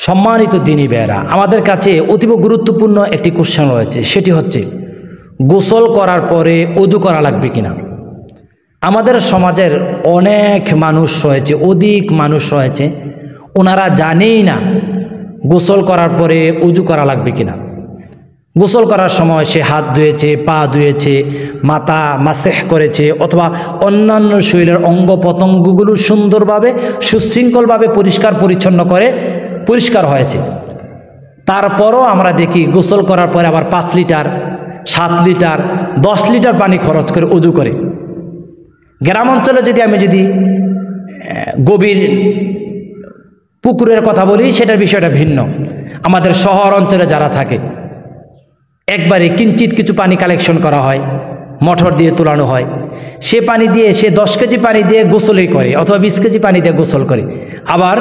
সম্মানিত দ্বীনী ভাইয়েরা, আমাদের কাছে অতীব গুরুত্বপূর্ণ একটি কোশ্চেন রয়েছে, সেটি হচ্ছে গোসল করার পরে ওযু করা লাগবে কিনা। আমাদের সমাজের অনেক মানুষ রয়েছে, অধিক মানুষ রয়েছে, ওনারা জানেই না গোসল করার পরে ওযু করা লাগবে কিনা। গোসল করার সময় সে হাত ধুয়েছে, পা ধুয়েছে, মাথা মাসেহ করেছে, অথবা অন্যান্য শরীরের অঙ্গ প্রত্যঙ্গগুলো সুন্দরভাবে সুশৃঙ্খলভাবে পরিষ্কার পরিচ্ছন্ন করে পরিষ্কার হয়েছে। তারপরও আমরা দেখি গোসল করার পরে আবার 5 লিটার 7 লিটার 10 লিটার পানি খরচ করে ওযু করে। গ্রাম অঞ্চলে আমি যদি গভীর পুকুরের কথা বলি, সেটার বিষয়টা ভিন্ন। আমাদের শহর অঞ্চলে যারা থাকে, একবারে কিঞ্চিত কিছু পানি কালেকশন করা হয়, মোটর দিয়ে তোলানো হয়, সে পানি দিয়ে সে 10 কেজি পানি দিয়ে গোসলই করে, অথবা 20 কেজি পানি দিয়ে গোসল করে, আবার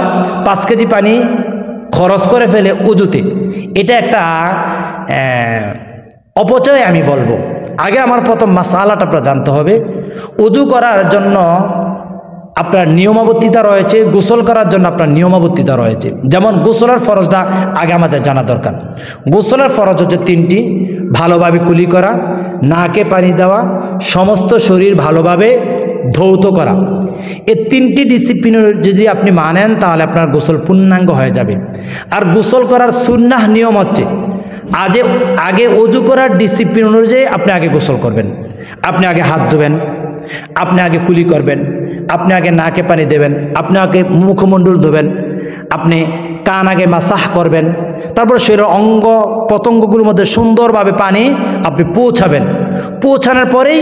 5 কেজি পানি খরচ করে ফেলে ওযুতে। এটা একটা অপচয় আমি বলবো। আগে আমার প্রথম মাসআলাটা আপনারা জানতে হবে। ওযু করার জন্য আপনার নিয়মাবর্তিতা রয়েছে, গোসল করার জন্য আপনার নিয়মাবর্তিতা রয়েছে। যেমন গোসলের ফরজটা আগে আমাদের জানা দরকার। গোসলের ফরজ হচ্ছে 3টি: ভালোভাবে কুলি করা, নাকে পানি দেওয়া, সমস্ত শরীর ভালোভাবে ধৌত করা। এই 3টি ডিসিপ্লিন যদি আপনি মানেন, তাহলে আপনার গোসল পূর্ণাঙ্গ হয়ে যাবে। আর গোসল করার সুন্নাহ নিয়ম হচ্ছে আগে ওযু করার ডিসিপ্লিন অনুযায়ী আপনি আগে গোসল করবেন। আপনি আগে হাত ধুবেন, আপনি আগে কুলি করবেন, আপনি আগে নাকে পানি দেবেন, আপনি আগে মুখমণ্ডল ধোবেন, আপনি কান আগে মাসাহ করবেন, তারপর শরীরের অঙ্গ প্রত্যঙ্গগুলোর মধ্যে সুন্দরভাবে পানি আপনি পৌঁছানোর পরেই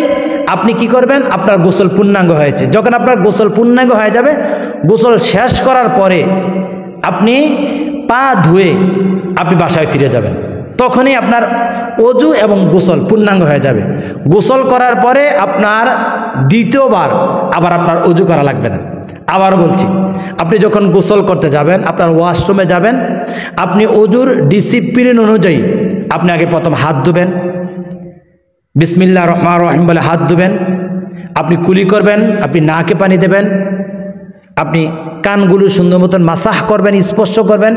আপনি কি করবেন, আপনার গোসল পূর্ণাঙ্গ হয়েছে। যখন আপনার গোসল পূর্ণাঙ্গ হয়ে যাবে, গোসল শেষ করার পরে আপনি পা ধুয়ে আপনি বাসায় ফিরে যাবেন। তখনই আপনার ওযু এবং গোসল পূর্ণাঙ্গ হয়ে যাবে। গোসল করার পরে আপনার দ্বিতীয়বার আবার আপনার ওযু করা লাগবে না। আবার বলছি, আপনি যখন গোসল করতে যাবেন, আপনার ওয়াশরুমে যাবেন, আপনি ওযুর ডিসিপ্লিন অনুযায়ী আপনি আগে প্রথম হাত ধুবেন, বিসমিল্লাহির রহমানির রহিম বলে হাত ধুবেন, আপনি কুলি করবেন, আপনি নাকে পানি দেবেন, আপনি কানগুলো সুন্দর মতন মাসাহ করবেন, স্পর্শ করবেন।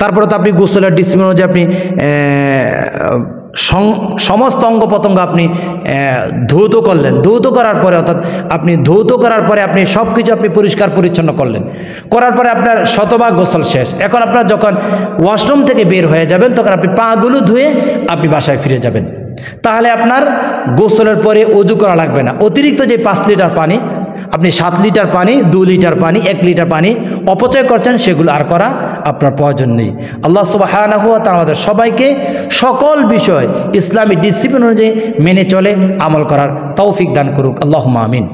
তারপরে তো আপনি গোসলের ডিসিপ্লিন অনুযায়ী আপনি সমস্ত অঙ্গ প্রত্যঙ্গ আপনি ধৌত করলেন। ধৌত করার পরে, অর্থাৎ আপনি ধৌত করার পরে আপনি সব কিছু আপনি পরিষ্কার পরিচ্ছন্ন করলেন। করার পরে আপনার শতভাগ গোসল শেষ। এখন আপনার যখন ওয়াশরুম থেকে বের হয়ে যাবেন, তখন আপনি পাগুলো ধুয়ে আপনি বাসায় ফিরে যাবেন। তাহলে আপনার গোসলের পরে ওযু করা লাগবে না। অতিরিক্ত যে 5 লিটার পানি, আপনি 7 লিটার পানি, 2 লিটার পানি, 1 লিটার পানি অপচয় করছেন, সেগুলো আর করা আপনার প্রয়োজন নেই। আল্লাহ সুবহানাহু ওয়া তাআলা আমাদের সবাইকে সকল বিষয় ইসলামী ডিসিপ্লিন অনুযায়ী মেনে চলে আমল করার তৌফিক দান করুক। আল্লাহুম্মা আমিন।